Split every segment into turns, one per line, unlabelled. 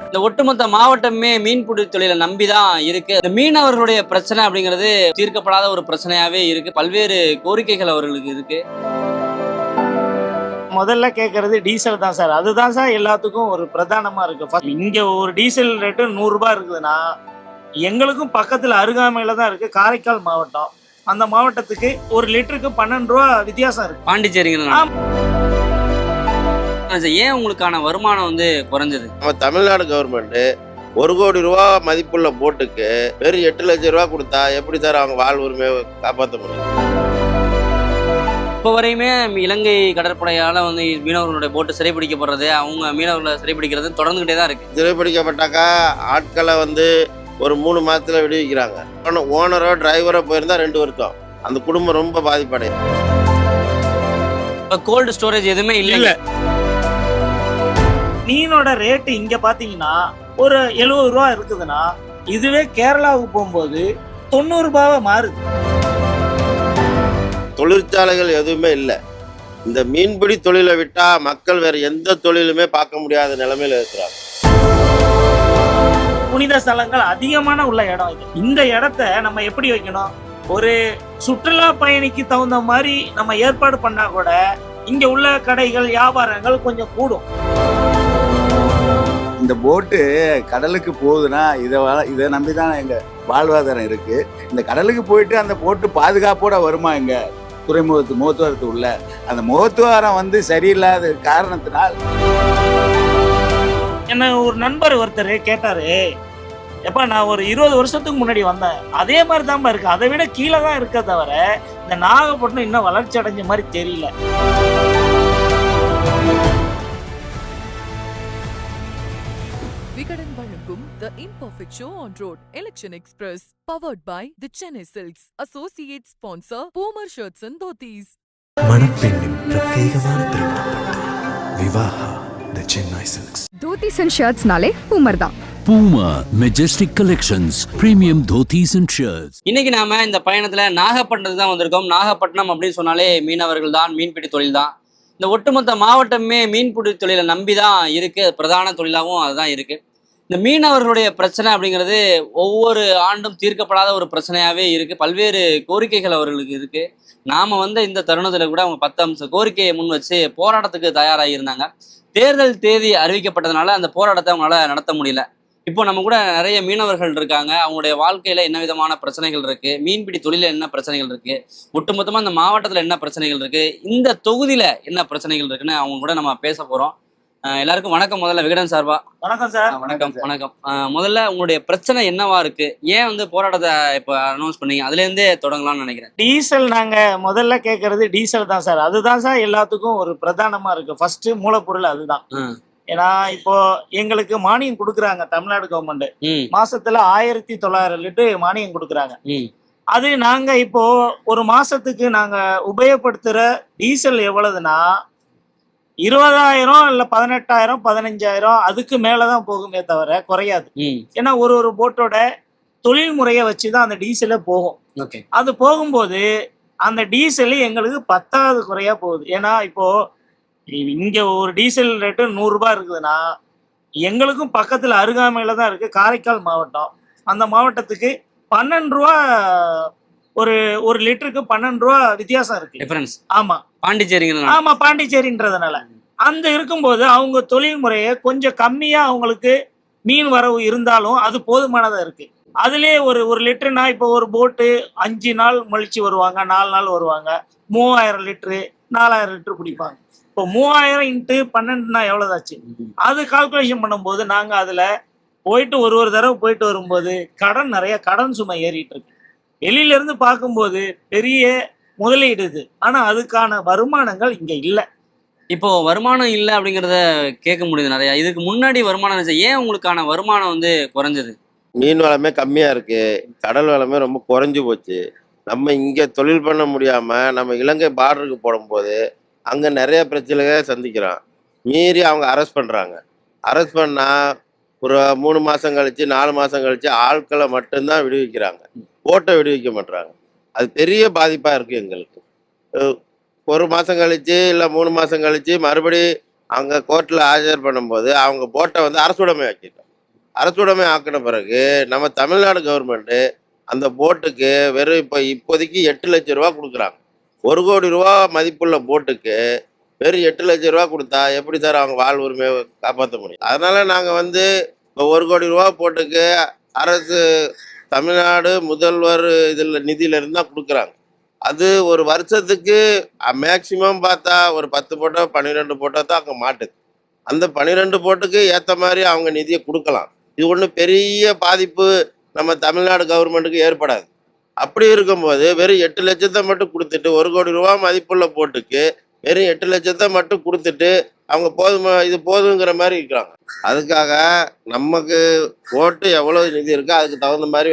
இந்த ஒட்டுமொத்த மாவட்டமே மீன்பிடி தொழிலை நம்பிதான் இருக்கு. இந்த மீனவர்களுடைய பிரச்சனை அப்படிங்கிறது தீர்க்கப்படாத ஒரு பிரச்சனையாவே இருக்கு. பல்வேறு கோரிக்கைகள் அவர்களுக்கு இருக்கு.
முதல்ல கேட்கறது டீசல் தான் சார். அதுதான் சார் எல்லாத்துக்கும் ஒரு பிரதானமா இருக்கு. இங்க ஒரு டீசல் ரேட்டு 100 ரூபாய் இருக்குதுன்னா எங்களுக்கும் பக்கத்துல அருகாமையில தான் இருக்கு காரைக்கால் மாவட்டம். அந்த மாவட்டத்துக்கு ஒரு லிட்டருக்கு 12 ரூபா வித்தியாசம் இருக்கு.
பாண்டிச்சேரிங்க ஏன் உங்களுக்கான வருமானம் குறைஞ்சது?
நம்ம தமிழ்நாடு கவர்மெண்ட் 1 கோடி ரூபா மதிப்புள்ள போட்டுக்கு வெறும் 8 லட்சம் ரூபா கொடுத்தா எப்படி சார் அவங்க வாழ் உரிமையை காப்பாற்ற முடியும்?
இப்போ வரையுமே இலங்கை கடற்படையால மீனவர்களுடைய போட்டு சிறைப்பிடிக்கப்படுறது, அவங்க மீனவர்களை சிறைப்பிடிக்கிறது தொடர்ந்துகிட்டே தான் இருக்கு.
சிறைப்பிடிக்கப்பட்டாக்கா ஆட்களை ஒரு 3 மாதத்துல விடுவிக்கிறாங்க. ஓனரோ டிரைவரோ போயிருந்தா 2 வருஷம். அந்த குடும்பம் ரொம்ப பாதிப்படையும்.
இப்போ கோல்டு ஸ்டோரேஜ் எதுவுமே இல்லை.
மீனோட ரேட்டு இங்க பாத்தீங்கன்னா ஒரு 70 ரூபா இருக்குதுன்னா இதுவே கேரளாவுக்கு போகும்போது 90 ரூபாவா மாறுது.
தொழிற்சாலைகள் எதுவுமே இல்லை. இந்த மீன்பிடி தொழிலை விட்டா மக்கள் வேற எந்த தொழிலுமே பார்க்க முடியாத நிலைமையில இருக்கிறாங்க.
புனித ஸ்தலங்கள் அதிகமான உள்ள இடம் இது. இந்த இடத்த நம்ம எப்படி வைக்கணும்? ஒரு சுற்றுலா பயணிக்கு தகுந்த மாதிரி நம்ம ஏற்பாடு பண்ணா கூட இங்க உள்ள கடைகள் வியாபாரங்கள் கொஞ்சம் கூடும்.
இந்த போட்டு கடலுக்கு போகுதுன்னா இதை நம்பி தான் எங்கள் வாழ்வாதாரம் இருக்குது. இந்த கடலுக்கு போயிட்டு அந்த போட்டு பாதுகாப்போட வருமா எங்க முகத்துவாரத்து உள்ள அந்த முகத்துவாரம் சரியில்லாத காரணத்தினால்.
என்ன ஒரு நண்பர் ஒருத்தர் கேட்டாரு, எப்பா நான் ஒரு 20 வருஷத்துக்கு முன்னாடி வந்தேன், அதே மாதிரி தான் இருக்கு, அதை விட கீழே தான் இருக்க தவிர இந்த நாகப்பட்டினம் இன்னும் வளர்ச்சி அடைஞ்ச மாதிரி தெரியல.
விகடன் வழங்கும் The Imperfect Show on Road Election Express powered by the Chennai Silks. Associate sponsor Pomer Shirts and Dhotis.
மணப்பெண்ணின் பிரத்யேகமான திருமணப்பட்டு Vivaha the Chennai Silks.
Dhotis and shirts நாலே பூமர் தான்.
Puma Majestic Collections Premium Dhotis and Shirts.
இன்னைக்கு நாம இந்த பயணத்துல நாகப்பட்டினத்துக்கு தான் வந்திருக்கோம். நாகப்பட்டினம் அப்படின்னு சொன்னாலே மீனவர்கள் தான், மீன்பிடி தொழில் தான். இந்த ஒட்டுமொத்த மாவட்டமே மீன்பிடி தொழிலை நம்பி தான் இருக்கு. பிரதான தொழிலாகவும் அதுதான் இருக்கு. இந்த மீனவர்களுடைய பிரச்சனை அப்படிங்கிறது ஒவ்வொரு ஆண்டும் தீர்க்கப்படாத ஒரு பிரச்சனையாவே இருக்கு. பல்வேறு கோரிக்கைகள் அவர்களுக்கு இருக்கு. நாம இந்த தருணத்துல கூட அவங்க 10 அம்ச கோரிக்கையை முன் வச்சு போராட்டத்துக்கு தயாராகி இருந்தாங்க. தேர்தல் தேதி அறிவிக்கப்பட்டதுனால அந்த போராட்டத்தை அவங்களால நடத்த முடியல. இப்போ நம்ம கூட நிறைய மீனவர்கள் இருக்காங்க. அவங்களுடைய வாழ்க்கையில என்ன விதமான பிரச்சனைகள் இருக்கு, மீன்பிடி தொழில என்ன பிரச்சனைகள் இருக்கு, ஒட்டுமொத்தமா இந்த மாவட்டத்துல என்ன பிரச்சனைகள் இருக்கு, இந்த தொகுதியில என்ன பிரச்சனைகள் இருக்குன்னு அவங்க கூட நம்ம பேச போறோம். எல்லாருக்கும் வணக்கம். முதல்ல விகடன் சார்பா
வணக்கம் சார்.
வணக்கம். வணக்கம். முதல்ல உங்களுடைய பிரச்சனை என்னவா இருக்கு? ஏன் போராட்டத்தை இப்ப அனௌன்ஸ் பண்ணீங்க? அதுல இருந்தே தொடங்கலாம்னு நினைக்கிறேன்.
டீசல் நாங்க முதல்ல கேட்கறது டீசல் தான் சார். அதுதான் சார் எல்லாத்துக்கும் ஒரு பிரதானமா இருக்கு. ஃபர்ஸ்ட் மூலப்பொருள் அதுதான். ஏன்னா இப்போ எங்களுக்கு மானியம் கொடுக்குறாங்க தமிழ்நாடு கவர்மெண்ட். மாசத்துல 1900 லிட்டர் மானியம் கொடுக்குறாங்க. அது நாங்க இப்போ ஒரு மாசத்துக்கு நாங்க உபயோகப்படுத்துற டீசல் எவ்வளவுன்னா 20,000 இல்ல 18,000 15,000 அதுக்கு மேலதான் போகுமே தவிர குறையாது. ஏன்னா ஒரு போட்டோட தொழில் முறையை வச்சுதான் அந்த டீசலே போகும். அது போகும்போது அந்த டீசல் எங்களுக்கு 10வது குறையா போகுது. ஏன்னா இப்போ இங்க ஒரு டீசல் ரேட்டு 100 ரூபாய் இருக்குதுன்னா எங்களுக்கும் பக்கத்துல அருகாமையில தான் இருக்கு காரைக்கால் மாவட்டம். அந்த மாவட்டத்துக்கு 12 ரூபா ஒரு லிட்டருக்கு 12 ரூபா வித்தியாசம் இருக்கு. ஆமா, பாண்டிச்சேரிங்க. ஆமா, பாண்டிச்சேரின்றதுனால அந்த இருக்கும்போது அவங்க தொழில் முறையை கொஞ்சம் கம்மியா அவங்களுக்கு மீன் வரவு இருந்தாலும் அது போதுமானதா இருக்கு. அதுலயே ஒரு லிட்டருனா இப்போ ஒரு போட்டு 5 நாள் கழிச்சு வருவாங்க, 4 நாள் வருவாங்க, 3000 லிட்டரு 4000 லிட்டரு பிடிப்பாங்க. இப்போ 3000 × 12னா எவ்வளவுதாச்சு? அது கால்குலேஷன் பண்ணும்போது நாங்க அதுல போயிட்டு ஒரு தடவை போயிட்டு வரும்போது நிறைய கடன் சுமை ஏறிட்டு இருக்கு. வெளியில இருந்து பார்க்கும்போது பெரிய முதலீடு இது, ஆனா அதுக்கான வருமானங்கள் இங்க இல்ல.
இப்போ வருமானம் இல்லை அப்படிங்கிறத கேட்க முடியுது நிறைய. இதுக்கு முன்னாடி வருமானம் இருந்துச்சு. ஏன் உங்களுக்கான வருமானம் குறைஞ்சது?
மீன் வளமே கம்மியா இருக்கு, கடல் வளமே ரொம்ப குறைஞ்சு போச்சு. நம்ம இங்க தொழில் பண்ண முடியாம நம்ம இலங்கை பார்டருக்கு போடும்போது அங்கே நிறைய பிரச்சனைகளை சந்திக்கிறோம். மீறி அவங்க அரெஸ்ட் பண்ணுறாங்க. அரெஸ்ட் பண்ணால் ஒரு 3 மாதம் கழிச்சு 4 மாதம் கழிச்சு ஆட்களை மட்டும்தான் விடுவிக்கிறாங்க, போட்டை விடுவிக்க மாட்டுறாங்க. அது பெரிய பாதிப்பாக இருக்குது எங்களுக்கு. 1 மாதம் கழிச்சு இல்லை 3 மாதம் கழிச்சு மறுபடி அங்கே கோர்ட்டில் ஆஜர் பண்ணும்போது அவங்க போட்டை அரசுடைமை ஆக்கிட்டோம். அரசுடைமை ஆக்கின பிறகு நம்ம தமிழ்நாடு கவர்மெண்ட்டு அந்த போட்டுக்கு வெறும் இப்போதைக்கு 8 லட்சம் ரூபா கொடுக்குறாங்க. 1 கோடி ரூபா மதிப்புள்ள போட்டுக்கு வெறும் 8 லட்சம் ரூபா கொடுத்தா எப்படி சார் அவங்க வாழ் உரிமையை காப்பாற்ற முடியும்? அதனால நாங்கள் வந்து இப்போ 1 கோடி ரூபா போட்டுக்கு அரசு தமிழ்நாடு முதல்வர் இதில் நிதியிலிருந்து தான் கொடுக்குறாங்க. அது ஒரு வருஷத்துக்கு மேக்சிமம் பார்த்தா ஒரு 10 போட்டோ 12 போட்டோ தான் அங்கே மாட்டுது. அந்த 12 போட்டுக்கு ஏற்ற மாதிரி அவங்க நிதியை கொடுக்கலாம். இது ஒன்றும் பெரிய பாதிப்பு நம்ம தமிழ்நாடு கவர்மெண்ட்டுக்கு ஏற்படாது. அப்படி இருக்கும்போது வெறும் 8 லட்சத்தை மட்டும் கொடுத்துட்டு 1 கோடி ரூபா மதிப்புள்ள போட்டுக்கு வெறும் 8 லட்சத்தை மட்டும் கொடுத்துட்டு அவங்க இது போதுங்கிற மாதிரி இருக்கிறாங்க. அதுக்காக நமக்கு ஓட்டு எவ்வளோ நிதி இருக்கோ அதுக்கு தகுந்த மாதிரி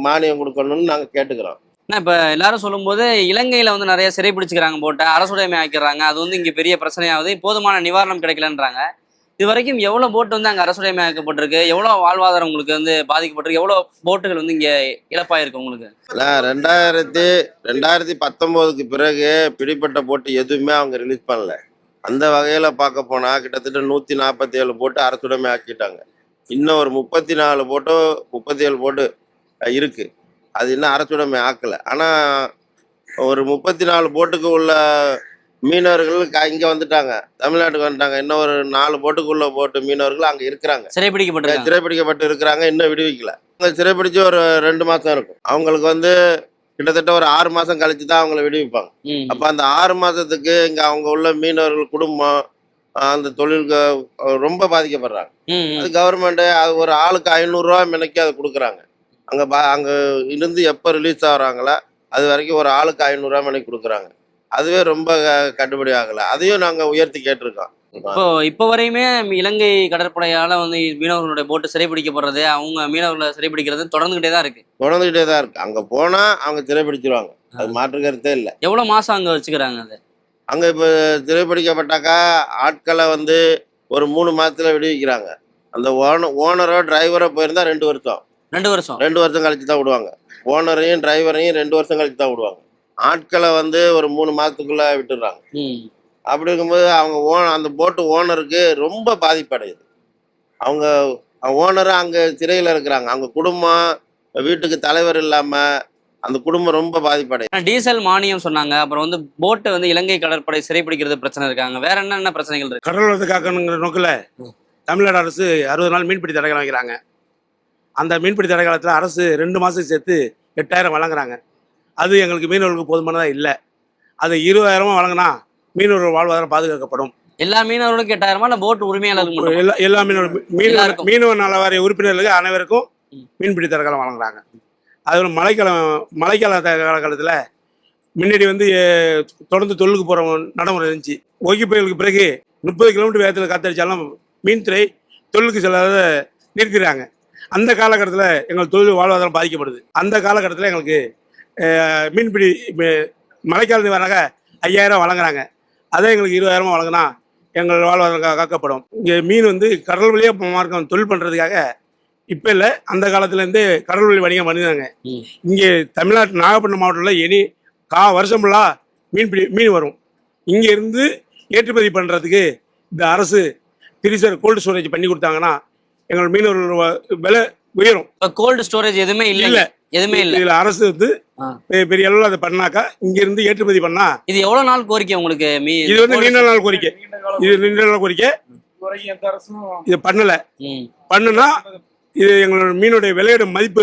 மானியம் கொடுக்கணும்னு நாங்கள் கேட்டுக்கிறோம்.
இப்போ எல்லாரும் சொல்லும்போது இலங்கையில் வந்து நிறைய சிறை பிடிச்சிக்கிறாங்க போட்ட அரசுடைமை ஆக்கிடுறாங்க. அது வந்து இங்கே பெரிய பிரச்சனையாகுது, போதுமான நிவாரணம் கிடைக்கலன்றாங்க. இது வரைக்கும் எவ்வளோ போட்டு வந்து அங்கே அரசுடைமை ஆக்கப்பட்டிருக்கு, எவ்வளோ வாழ்வாதாரம் உங்களுக்கு வந்து பாதிக்கப்பட்டிருக்கு, எவ்வளோ போட்டுகள் வந்து இங்கே இழப்பாயிருக்கு உங்களுக்கு?
2019க்கு பிறகு பிடிப்பட்ட போட்டு எதுவுமே அவங்க ரிலீஸ் பண்ணல. அந்த வகையில் பார்க்க போனால் கிட்டத்தட்ட 147 போட்டு அரசுடைமை ஆக்கிட்டாங்க. இன்னும் ஒரு 34 போட்டோ 37 போட்டு இருக்குது, அது இன்னும் அரசுடைமை ஆக்கலை. ஆனால் ஒரு 34 போட்டுக்கு உள்ள மீனவர்கள் இங்கே வந்துட்டாங்க, தமிழ்நாட்டுக்கு வந்துட்டாங்க. இன்னும் ஒரு 4 போட்டுக்கு உள்ள போட்டு மீனவர்கள் அங்கே இருக்கிறாங்க, சிறைப்பிடிக்கப்பட்டு இருக்கிறாங்க, இன்னும் விடுவிக்கல. அவங்க சிறைப்பிடிச்சு ஒரு 2 மாதம் இருக்கும். அவங்களுக்கு வந்து கிட்டத்தட்ட ஒரு 6 மாதம் கழிச்சு தான் அவங்கள விடுவிப்பாங்க. அப்போ அந்த 6 மாதத்துக்கு இங்கே அவங்க உள்ள மீனவர்கள் குடும்பம் அந்த தொழிலுக்கு ரொம்ப பாதிக்கப்படுறாங்க. அது கவர்மெண்ட்டு அது ஒரு ஆளுக்கு 500 ரூபா மெனக்கி அதை கொடுக்குறாங்க. அங்கே இருந்து எப்போ ரிலீஸ் ஆகிறாங்களோ அது வரைக்கும் ஒரு ஆளுக்கு 500 ரூபா மணிக்கு கொடுக்குறாங்க. அதுவே ரொம்ப கட்டுப்படி ஆகலை. அதையும் நாங்கள் உயர்த்தி கேட்டிருக்கோம்.
இப்போ வரையுமே இலங்கை கடற்படையால் வந்து மீனவர்களுடைய போட்டு சிறைப்பிடிக்கப்படுறது, அவங்க மீனவர்களை சிறைப்பிடிக்கிறது தொடர்ந்துகிட்டே தான் இருக்கு.
அங்கே போனால் அவங்க சிறைப்பிடிச்சிருவாங்க, அது மாற்று கருத்தே இல்லை.
எவ்வளோ மாதம் அங்கே வச்சுக்கிறாங்க? அது
அங்கே இப்போ சிறைப்பிடிக்கப்பட்டாக்கா ஆட்களை வந்து ஒரு 3 மாதத்தில் விடுவிக்கிறாங்க. அந்த ஓனரோ டிரைவரோ போயிருந்தா 2 வருஷம் 2 வருஷம் கழிச்சு தான் விடுவாங்க. ஓனரையும் டிரைவரையும் 2 வருஷம் கழிச்சு தான் விடுவாங்க. ஆட்களை வந்து ஒரு 3 மாதத்துக்குள்ள விட்டுடுறாங்க. அப்படி இருக்கும்போது அவங்க அந்த போட்டு ஓனருக்கு ரொம்ப பாதிப்படையுது. அவங்க ஓனரும் அங்கே சிறையில் இருக்கிறாங்க, அவங்க குடும்பம் வீட்டுக்கு தலைவர் இல்லாமல் அந்த குடும்பம் ரொம்ப பாதிப்படையுது.
டீசல் மானியம் சொன்னாங்க, அப்புறம் வந்து போட்டை வந்து இலங்கை கடற்படை சிறைப்பிடிக்கிறது பிரச்சனை இருக்காங்க. வேற என்னென்ன பிரச்சனைகள் இருக்கு?
கடல் வளத்தை காக்கணுங்கிற நோக்கில் தமிழ்நாடு அரசு 60 நாள் மீன்பிடி தடைக்காலம் வைக்கிறாங்க. அந்த மீன்பிடி தடை காலத்தில் அரசு 2 மாதம் சேர்த்து 8000 வழங்குறாங்க. அது எங்களுக்கு மீனவர்களுக்கு போதுமானதாக இல்லை. அது 20,000 வழங்கினா மீனவர்கள் வாழ்வாதாரம் பாதுகாக்கப்படும்.
எல்லா மீனவர்களுக்கும் 8000 இல்லை போட் உரிமையாளர்கள்
எல்லா மீனவர் நல வாரிய உறுப்பினர்களுக்கு அனைவருக்கும் மீன்பிடி தடைக்காலம் வழங்குறாங்க. அது மழைக்கால காலகட்டத்தில் முன்னாடி வந்து தொடர்ந்து தொழிலுக்கு போகிற நடைமுறை இருந்துச்சு. ஒகி புயலுக்கு பிறகு 30 கிலோமீட்டர் வேகத்தில் காத்தடிச்சாலும் மீன்துறை தொழிலுக்கு செல்லாத நிறுத்திடுறாங்க. அந்த காலகட்டத்தில் எங்கள் தொழில் வாழ்வாதாரம் பாதிக்கப்படுது. அந்த காலகட்டத்தில் எங்களுக்கு மீன்பிடி மழைக்காலத்து வராங்க 5000 வழங்குறாங்க. அதே எங்களுக்கு 20,000 வழங்கினா எங்கள் வாழ்வாதாரம் காக்கப்படும். இங்கே மீன் வந்து கடல் வழியாக மார்க்கம் தொழில் பண்ணுறதுக்காக இப்போ இல்லை, அந்த காலத்துலேருந்து கடல் வழி வணிகம் பண்ணிதாங்க. இங்கே தமிழ்நாட்டு நாகப்பட்டினம் மாவட்டத்தில் வருஷம் ஃபுல்லாக மீன் வரும். இங்கேருந்து ஏற்றுமதி பண்ணுறதுக்கு இந்த அரசு ஃப்ரீசர் கோல்டு ஸ்டோரேஜ் பண்ணி கொடுத்தாங்கன்னா எங்கள் மீனவர்கள் விலை உயரும்.
கோல்டு ஸ்டோரேஜ் எதுவுமே இல்லை.
இதில் அரசு வந்து பெரிய அளவில் அதை பண்ணாக்கா இங்கிருந்து ஏற்றுமதி பண்ணா.
இது எவ்வளவு நாள் கோரிக்கை உங்களுக்கு?
இது வந்து நீண்ட நாள் கோரிக்கை. இது பண்ணுனா இது எங்களோட மீனோட விலையோட மதிப்பு,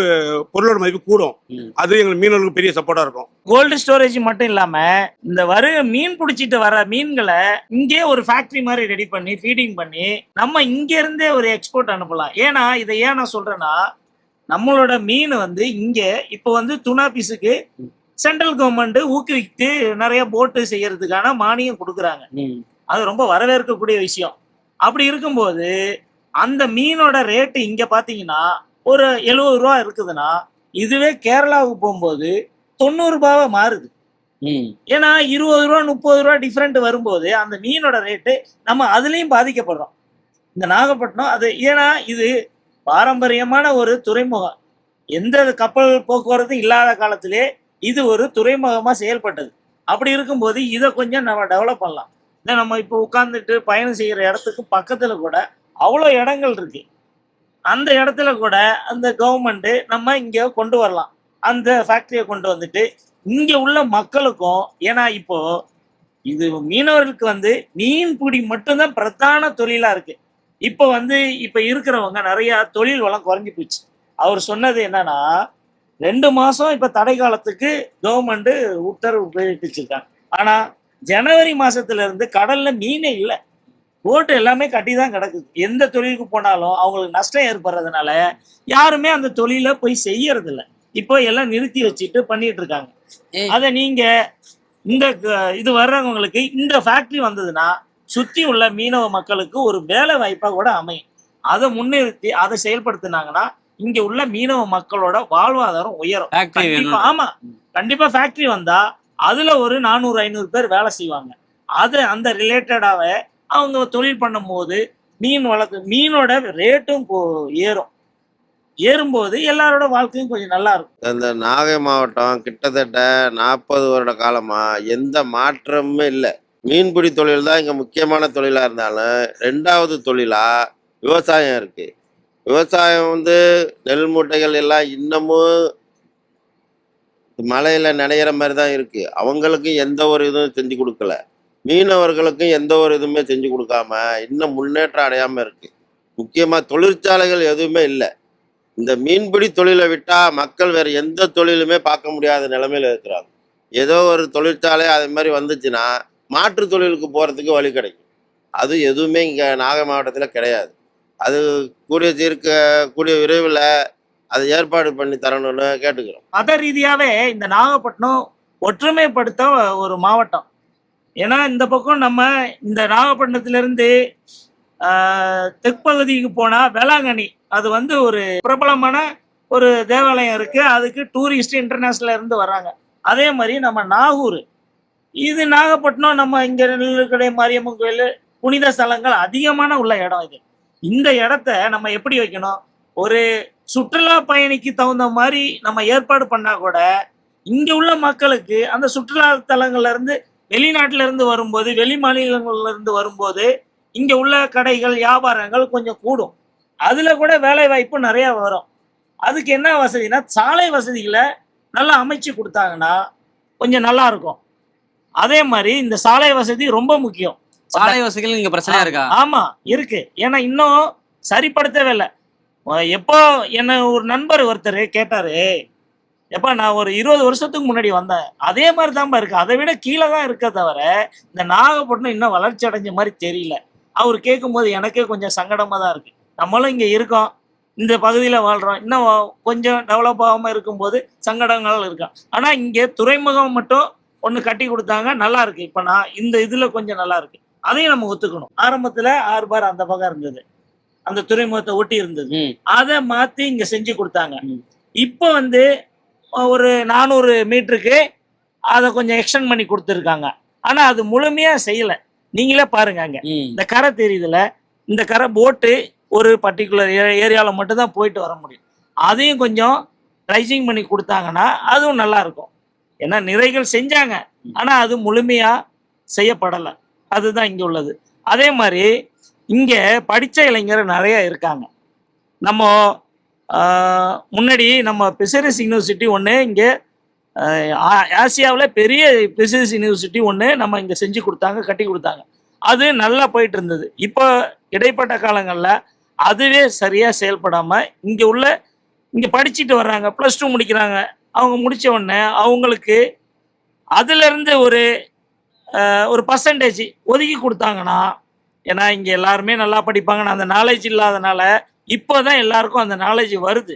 பொருளோட மதிப்பு கூடும். அது எங்களுக்கு மீனவர்களுக்கு பெரிய சப்போர்ட்டா இருக்கும்.
கோல்டு ஸ்டோரேஜ் மட்டும் இல்லாம இந்த மீன் பிடிச்சிட்டு வர மீன்களை இங்கே ஒரு ஃபேக்டரி மாதிரி ரெடி பண்ணி ஃபீடிங் பண்ணி நம்ம இங்க இருந்தே ஒரு எக்ஸ்போர்ட் அனுப்பலாம். ஏன்னா இதை ஏன் நான் சொல்றேன்னா, நம்மளோட மீன் வந்து இங்க இப்போ வந்து துணா பீஸுக்கு சென்ட்ரல் கவர்மெண்ட் ஊக்குவித்து நிறைய போட்டு செய்யறதுக்கான மானியம் கொடுக்குறாங்க. அது ரொம்ப வரவேற்கக்கூடிய விஷயம். அப்படி இருக்கும்போது அந்த மீனோட ரேட்டு இங்க பாத்தீங்கன்னா ஒரு 70 ரூபா இருக்குதுன்னா, இதுவே கேரளாவுக்கு போகும்போது 90 ரூபாவா மாறுது. ஏன்னா 20 ரூபா 30 ரூபா டிஃப்ரெண்ட் வரும்போது அந்த மீனோட ரேட்டு நம்ம அதுலயும் பாதிக்கப்படுறோம். இந்த நாகப்பட்டினம் அது ஏன்னா இது பாரம்பரியமான ஒரு துறைமுகம். எந்த கப்பல் போக்குவரத்து இல்லாத காலத்திலே இது ஒரு துறைமுகமா செயல்பட்டது. அப்படி இருக்கும்போது இதை கொஞ்சம் நம்ம டெவலப் பண்ணலாம். நம்ம இப்போ உட்கார்ந்துட்டு பயணம் செய்யற இடத்துக்கு பக்கத்துல கூட அவ்வளோ இடங்கள் இருக்கு. அந்த இடத்துல கூட அந்த கவர்மெண்ட் நம்ம இங்க கொண்டு வரலாம், அந்த ஃபேக்டரியை கொண்டு வந்துட்டு இங்க உள்ள மக்களுக்கும். ஏன்னா இப்போ இது மீனவர்களுக்கு வந்து மீன்பிடி மட்டும்தான் பிரதான தொழிலா இருக்கு. இப்போ வந்து இப்ப இருக்கிறவங்க நிறைய தொழில் வளம் குறைஞ்சி போச்சு. அவர் சொன்னது என்னன்னா 2 மாசம் இப்ப தடை காலத்துக்கு கவர்மெண்ட் உத்தரவு பிறப்பிச்சிருக்காங்க. ஆனா ஜனவரி மாசத்துல இருந்து கடல்ல மீனே இல்லை, போட்டு எல்லாமே கட்டி தான் கிடக்குது. எந்த தொழிலுக்கு போனாலும் அவங்களுக்கு நஷ்டம் ஏற்படுறதுனால யாருமே அந்த தொழிலை போய் செய்யறது இல்லை. இப்போ எல்லாம் நிறுத்தி வச்சுட்டு பண்ணிட்டு இருக்காங்க. அதை நீங்க இந்த இது வர்றவங்களுக்கு இந்த ஃபேக்டரி வந்ததுன்னா சுத்தி உள்ள மீனவ மக்களுக்கு ஒரு வேலை வாய்ப்பா கூட அமையும். அதை முன்னிறுத்தி அதை செயல்படுத்தினாங்கன்னா இங்க உள்ள மீனவ மக்களோட வாழ்வாதாரம் உயரும். கண்டிப்பா, ஆமா, கண்டிப்பா ஃபேக்டரி வந்தா அதுல ஒரு 400-500 பேர் வேலை செய்வாங்க. அது அந்த ரிலேட்டடாவே அவங்க தொழில் பண்ணும் போது மீனோட ரேட்டும் ஏறும்போது எல்லாரோட வாழ்க்கையும் கொஞ்சம் நல்லா இருக்கும்.
இந்த நாகை மாவட்டம் கிட்டத்தட்ட 40 வருட காலமா எந்த மாற்றமுமே இல்லை. மீன்பிடி தொழில் தான் இங்க முக்கியமான தொழிலா இருந்தாலும் 2வது தொழிலா விவசாயம் இருக்கு. விவசாயம் வந்து நெல் மூட்டைகள் எல்லாம் இன்னமும் மழையில நனையிற மாதிரி தான் இருக்கு. அவங்களுக்கும் எந்த ஒரு இதுவும் செஞ்சு கொடுக்கல, மீனவர்களுக்கும் எந்த ஒரு இதுவுமே செஞ்சு கொடுக்காம இன்னும் முன்னேற்றம் அடையாம இருக்கு. முக்கியமா தொழிற்சாலைகள் எதுவுமே இல்லை. இந்த மீன்பிடி தொழிலை விட்டா மக்கள் வேற எந்த தொழிலுமே பார்க்க முடியாத நிலைமையில இருக்கிறாங்க. ஏதோ ஒரு தொழிற்சாலை அது மாதிரி வந்துச்சுன்னா மாற்று தொழிலுக்கு போறதுக்கு வழி கிடைக்கும். அது எதுவுமே இங்க நாகை மாவட்டத்தில் கிடையாது. அது கூடிய விரைவில் அதை ஏற்பாடு பண்ணி தரணும்னு கேட்டுக்கிறோம்.
மத ரீதியாவே இந்த நாகப்பட்டினம் ஒற்றுமைப்படுத்த ஒரு மாவட்டம். ஏன்னா இந்த பக்கம் நம்ம இந்த நாகப்பட்டினத்திலிருந்து தெற்பகுதிக்கு போனா வேளாங்கண்ணி, அது வந்து ஒரு பிரபலமான ஒரு தேவாலயம் இருக்கு. அதுக்கு டூரிஸ்ட் இன்டர்நேஷனல்ல இருந்து வர்றாங்க. அதே மாதிரி நம்ம நாகூர், இது நாகப்பட்டினம் நம்ம இங்க நெல்லுக்கடை மாரியம்மன் கோயில் புனித ஸ்தலங்கள் அதிகமான உள்ள இடம் இது. இந்த இடத்த நம்ம எப்படி வைக்கணும், ஒரு சுற்றுலா பயணிக்கு தகுந்த மாதிரி நம்ம ஏற்பாடு பண்ணா கூட இங்க உள்ள மக்களுக்கு அந்த சுற்றுலா தலங்கள்ல இருந்து வெளிநாட்டுல இருந்து வரும்போது வெளி மாநிலங்கள்ல இருந்து வரும்போது இங்க உள்ள கடைகள் வியாபாரங்கள் கொஞ்சம் கூடும். அதுல கூட வேலை வாய்ப்பு நிறைய வரும். அதுக்கு என்ன வசதினா சாலை வசதிகளை நல்லா அமைச்சு கொடுத்தாங்கன்னா கொஞ்சம் நல்லா இருக்கும். அதே மாதிரி இந்த சாலை வசதி ரொம்ப முக்கியம்.
சாலை வசதிகள் இங்க பிரச்சனையா இருக்கா?
ஆமா இருக்கு. ஏன்னா இன்னும் சரிப்படுத்தவே இல்லை. எப்போ என்ன ஒரு நண்பர் ஒருத்தர் கேட்டாரு, எப்ப நான் ஒரு 20 வருஷத்துக்கு முன்னாடி வந்தேன், அதே மாதிரி தான்ப்பா இருக்கு, அதை விட கீழே தான் இருக்க தவிர இந்த நாகப்பட்டினம் இன்னும் வளர்ச்சி அடைஞ்ச மாதிரி தெரியல. அவர் கேட்கும்போது எனக்கே கொஞ்சம் சங்கடமா தான் இருக்கு. நம்மளும் இங்க இருக்கோம், இந்த பகுதியில் வாழ்றோம், இன்னும் கொஞ்சம் டெவலப் ஆகாம இருக்கும்போது சங்கடங்கள் இருக்கும். ஆனா இங்க துறைமுகம் மட்டும் ஒன்று கட்டி கொடுத்தாங்க, நல்லா இருக்கு. இப்ப நான் இந்த இதுல கொஞ்சம் நல்லா இருக்கு, அதையும் நம்ம ஒத்துக்கணும். ஆரம்பத்துல 6 பார் அந்த பக்கம் இருந்தது, அந்த துறைமுகத்தை ஒட்டி இருந்தது, அதை மாத்தி இங்க செஞ்சு கொடுத்தாங்க. இப்போ வந்து ஒரு 400 மீட்டருக்கு அதை கொஞ்சம் எக்ஸ்டெண்ட் பண்ணி கொடுத்துருக்காங்க. ஆனா அது முழுமையா செய்யல. நீங்களே பாருங்க, அங்க இந்த கரை தெரியுதுல, இந்த கரை போட்டு ஒரு பர்டிகுலர் ஏரியாவில் மட்டும்தான் போயிட்டு வர முடியும். அதையும் கொஞ்சம் ரைசிங் பண்ணி கொடுத்தாங்கன்னா அதுவும் நல்லா இருக்கும். ஏன்னா நிறைகள் செஞ்சாங்க, ஆனா அது முழுமையா செய்யப்படலை. அதுதான் இங்க உள்ளது. அதே மாதிரி இங்க படிச்ச இளைஞர் நிறைய இருக்காங்க. நம்ம முன்னாடி நம்ம பிஷரிஸ் யூனிவர்சிட்டி ஒன்று இங்கே ஆசியாவில் பெரிய பிஷரிஸ் யூனிவர்சிட்டி ஒன்று நம்ம இங்கே செஞ்சு கொடுத்தாங்க, கட்டி கொடுத்தாங்க. அது நல்லா போயிட்டு இருந்தது. இப்போ இடைப்பட்ட காலங்களில் அதுவே சரியாக செயல்படாமல் இங்கே படிச்சுட்டு வர்றாங்க, +2 முடிக்கிறாங்க. அவங்க முடித்த உடனே அவங்களுக்கு அதுலேருந்து ஒரு பர்சன்டேஜ் ஒதுக்கி கொடுத்தாங்கன்னா, ஏன்னா இங்கே எல்லாருமே நல்லா படிப்பாங்கன்னு அந்த நாலேஜ் இல்லாதனால இப்போ தான் எல்லாருக்கும் அந்த நாலேஜ் வருது.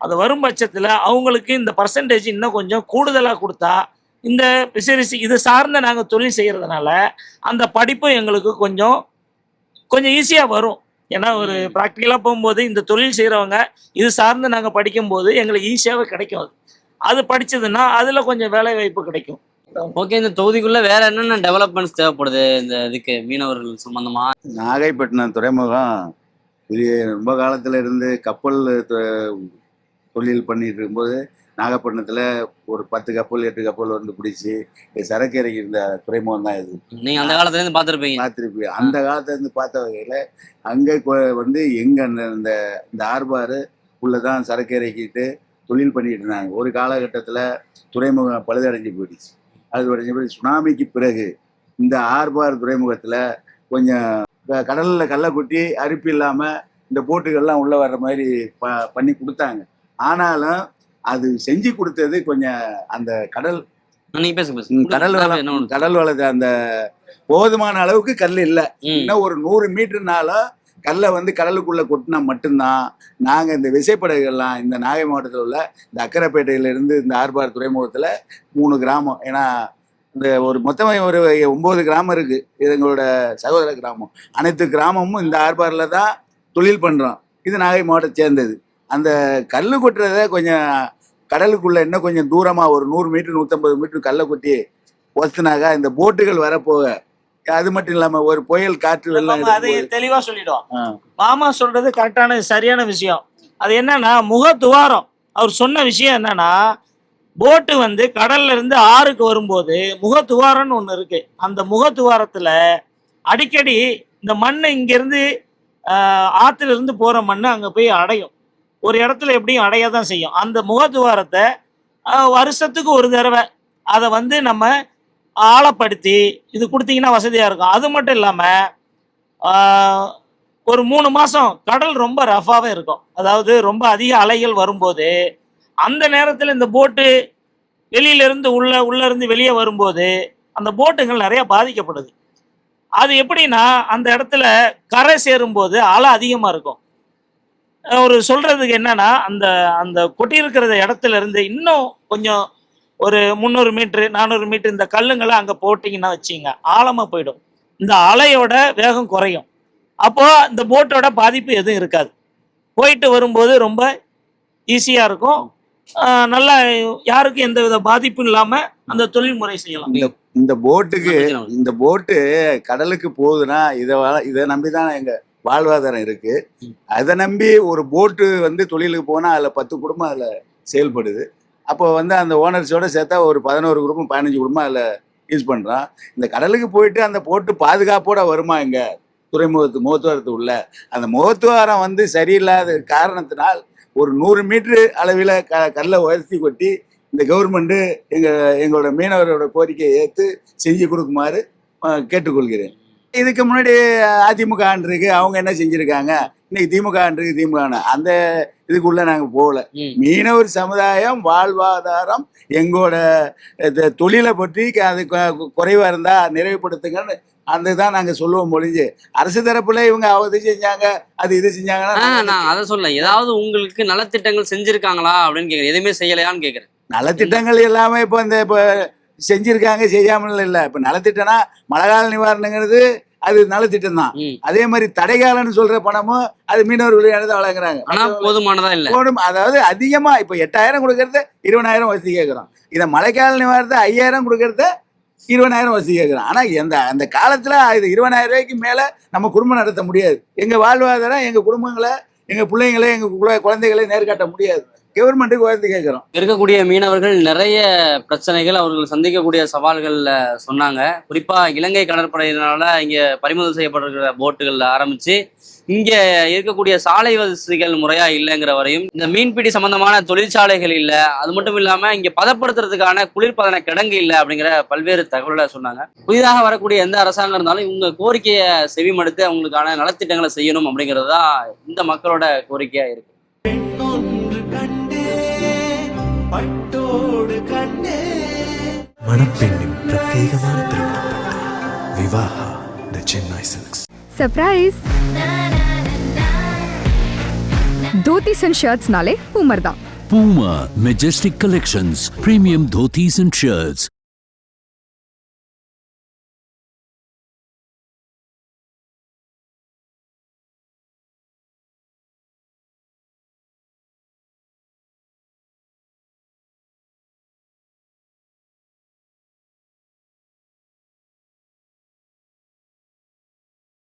அது வரும் பட்சத்தில் அவங்களுக்கு இந்த பர்சன்டேஜ் இன்னும் கொஞ்சம் கூடுதலாக கொடுத்தா இந்த பிசினஸ் இது சார்ந்த நாங்கள் தொழில் செய்கிறதுனால அந்த படிப்பு எங்களுக்கு கொஞ்சம் ஈஸியாக வரும். ஏன்னா ஒரு ப்ராக்டிக்கலாக போகும்போது இந்த தொழில் செய்கிறவங்க இது சார்ந்து நாங்கள் படிக்கும்போது எங்களுக்கு ஈஸியாகவே கிடைக்கும். அது படித்ததுன்னா அதில் கொஞ்சம் வேலை வாய்ப்பு கிடைக்கும்.
ஓகே, இந்த தொகுதிக்குள்ள வேற என்னென்ன டெவலப்மெண்ட்ஸ் தேவைப்படுது இந்த இதுக்கு மீனவர்கள் சம்பந்தமா?
நாகைப்பட்டினம் துறைமுகம் இது ரொம்ப காலத்துல இருந்து கப்பல் தொழில் பண்ணிட்டு இருக்கும்போது நாகப்பட்டினத்தில் ஒரு 10 கப்பல் 8 கப்பல் வந்து பிடிச்சி சரக்கு இறக்கி இருந்த துறைமுகம் தான் இது.
நீங்க அந்த காலத்துல இருந்து
பார்த்துருப்பீங்க. அந்த காலத்துலேருந்து பார்த்த வகையில் அங்கே வந்து எங்கே இந்த இந்த ஆர்பாரு உள்ளதான் சரக்கு இறக்கிட்டு தொழில் பண்ணிட்டு இருந்தாங்க. ஒரு காலகட்டத்தில் துறைமுகம் பழுதடைஞ்சு போயிடுச்சு. சுனாமிக்கு பிறகு இந்த ஆர்பார் துறைமுகத்தில் கொஞ்சம் கடலில் கல்லை கொட்டி அரிப்பு இல்லாமல் இந்த போட்டுகள்லாம் உள்ளே வர்ற மாதிரி பண்ணி கொடுத்தாங்க. ஆனாலும் அது செஞ்சு கொடுத்தது கொஞ்சம் அந்த கடல் வளத்தை அந்த போதுமான அளவுக்கு கல் இல்லை. இன்னும் ஒரு 100 மீட்டர்னாலும் கல்லை வந்து கடலுக்குள்ள கொட்டினா மட்டும்தான் நாங்கள் இந்த விசைப்படகுகள்லாம் இந்த நாகை மாவட்டத்தில் உள்ள இந்த அக்கரைப்பேட்டையிலிருந்து இந்த ஆர்பார் துறைமுகத்தில் 3 கிராமம், ஏன்னா இந்த ஒரு மொத்தமாக ஒரு 9 கிராமம் இருக்குது. இது எங்களோட சகோதர கிராமம். அனைத்து கிராமமும் இந்த ஆர்பாரில் தான் தொழில் பண்ணுறோம். இது நாகை மாவட்டத்தை சேர்ந்தது. அந்த கல் கொட்டுறத கொஞ்சம் கடலுக்குள்ள இன்னும் கொஞ்சம் தூரமாக ஒரு 100 மீட்டர் 150 மீட்டர் கல்லை கொட்டி ஒத்துனாக்கா இந்த போட்டுகள் வரப்போக, அது மட்டும் இல்லாம ஒரு புயல் காற்று வெள்ளம்
அதை தெளிவா சொல்லிடுவோம். மாமா சொல்றது கரெக்டான சரியான விஷயம். அது என்னன்னா முகத்துவாரம். அவர் சொன்ன விஷயம் என்னன்னா, போட்டு வந்து கடல்ல இருந்து ஆறுக்கு வரும்போது முகத்துவாரம்னு ஒண்ணு இருக்கு. அந்த முகத்துவாரத்துல அடிக்கடி இந்த மண் இங்க இருந்து ஆத்துல இருந்து போற மண் அங்க போய் அடையும். ஒரு இடத்துல எப்படியும் அடையதான் செய்யும். அந்த முகத்துவாரத்தை வருஷத்துக்கு ஒரு தடவை அதை வந்து நம்ம ஆழப்படுத்தி இது கொடுத்தீங்கன்னா வசதியாக இருக்கும். அது மட்டும் இல்லாமல் ஒரு 3 மாதம் கடல் ரொம்ப ரஃபாகவே இருக்கும். அதாவது ரொம்ப அதிக அலைகள் வரும்போது அந்த நேரத்தில் இந்த போட்டு வெளியிலேருந்து உள்ளேருந்து வெளியே வரும்போது அந்த போட்டுகள் நிறையா பாதிக்கப்படுது. அது எப்படின்னா அந்த இடத்துல கரை சேரும்போது அலை அதிகமாக இருக்கும். ஒரு சொல்கிறதுக்கு என்னன்னா, அந்த அந்த கொட்டியிருக்கிற இடத்துல இருந்து இன்னும் கொஞ்சம் ஒரு 300 மீட்ரு 400 மீட்டர் இந்த கல்லுங்களை அங்கே போட்டிங்கன்னா வச்சிங்க ஆழமாக போயிடும். இந்த அலையோட வேகம் குறையும். அப்போ இந்த போட்டோட பாதிப்பு எதுவும் இருக்காது. போயிட்டு வரும்போது ரொம்ப ஈஸியாக இருக்கும். நல்லா யாருக்கும் எந்த வித பாதிப்பும் இல்லாமல் அந்த தொழில்முறை செய்யலாம்.
இந்த போட்டு கடலுக்கு போகுதுன்னா இதை நம்பி தான் எங்கள் வாழ்வாதாரம் இருக்கு. அதை நம்பி ஒரு போட்டு வந்து தொழிலுக்கு போனால் அதில் 10 குடும்பம் அதில் செயல்படுது. அப்போ வந்து அந்த ஓனர்ஸோட சேர்த்தா ஒரு 11 குடும்பம் 15 குடும்பம் அதில் யூஸ் பண்ணுறான். இந்த கடலுக்கு போயிட்டு அந்த போட்டு பாதுகாப்போட வருமா இங்கே முகத்துவாரத்து உள்ள அந்த முகத்துவாரம் வந்து சரியில்லாத காரணத்தினால் ஒரு 100 மீட்டரு அளவில் கல்லை உயர்த்தி கொட்டி இந்த கவர்மெண்ட்டு எங்களோட மீனவரோட கோரிக்கையை ஏற்று செஞ்சு கொடுக்குமாறு கேட்டுக்கொள்கிறேன். இதுக்கு முன்னாடி அதிமுக ஆண்டிருக்கு, அவங்க என்ன செஞ்சுருக்காங்க, இன்னைக்கு திமுக ஆண்டிருக்கு, திமுக அந்த இதுக்குள்ள நாங்கள் போகல. மீனவர் சமுதாயம் வாழ்வாதாரம் எங்களோட தொழிலை பற்றி அது குறைவாக இருந்தால் நிறைவுபடுத்துங்கன்னு அந்த தான் நாங்கள் சொல்லுவோம் மொழிஞ்சு. அரசு தரப்புல இவங்க அது செஞ்சாங்க இது செஞ்சாங்கன்னா
நான் அதை சொல்ல, ஏதாவது உங்களுக்கு நலத்திட்டங்கள் செஞ்சிருக்காங்களா அப்படின்னு கேட்குறேன். எதுவுமே செய்யலையான்னு கேட்குறேன்.
நலத்திட்டங்கள் எல்லாமே இப்போ செஞ்சிருக்காங்க, செய்யாமல் இல்லை. இப்போ நலத்திட்டம்னா மழைக்கால நிவாரணங்கிறது அது நலத்திட்டம் தான். அதே மாதிரி தடைகாலன்னு சொல்ற பணமும் அது மீனவர்கள் தான் வழங்குறாங்க.
போதுமானதா இல்லை.
அதாவது அதிகமா இப்போ 8000 கொடுக்கறத 20000 வசதி கேட்குறோம். இதை மழைக்கால நிவாரணத்தை 5000 கொடுக்கறத 20000 வசதி கேட்குறோம். ஆனால் அந்த காலத்தில் இது 20000 ரூபாய்க்கு மேலே நம்ம குடும்பம் நடத்த முடியாது. எங்கள் வாழ்வாதாரம் எங்கள் குடும்பங்களை எங்கள் பிள்ளைங்களை எங்கள் குழந்தைகளை நேர்காட்ட முடியாது. கவர்மெண்ட்டுக்கு உயர்த்தி கேட்குறோம்.
இருக்கக்கூடிய மீனவர்கள் நிறைய பிரச்சனைகள் அவர்கள் சந்திக்கக்கூடிய சவால்கள் சொன்னாங்க. குறிப்பாக இலங்கை கடற்படையினால இங்கே பறிமுதல் செய்யப்பட்டிருக்கிற போட்டுகள் ஆரம்பித்து இங்கே இருக்கக்கூடிய சாலை வசதிகள் முறையாக இல்லைங்கிற வரையும், இந்த மீன்பிடி சம்பந்தமான தொழிற்சாலைகள் இல்லை, அது மட்டும் இல்லாமல் இங்கே பதப்படுத்துறதுக்கான குளிர்பதன கிடங்கு இல்லை அப்படிங்கிற பல்வேறு தகவல்களை சொன்னாங்க. புதிதாக வரக்கூடிய எந்த அரசாங்கம் இருந்தாலும் இவங்க கோரிக்கையை செவிமடுத்து அவங்களுக்கான நலத்திட்டங்களை செய்யணும் அப்படிங்கிறது தான் இந்த மக்களோட கோரிக்கையாக இருக்கு.
மணப்பெண்ணின் பிரத்யேகமான திருமணப்பட்டு Vivaha the Chennai Silks.
Surprise! Dhotis and ஷர்ட்ஸ்னாலே பூமர் தான்.
Puma Majestic Collections, premium dhotis and shirts.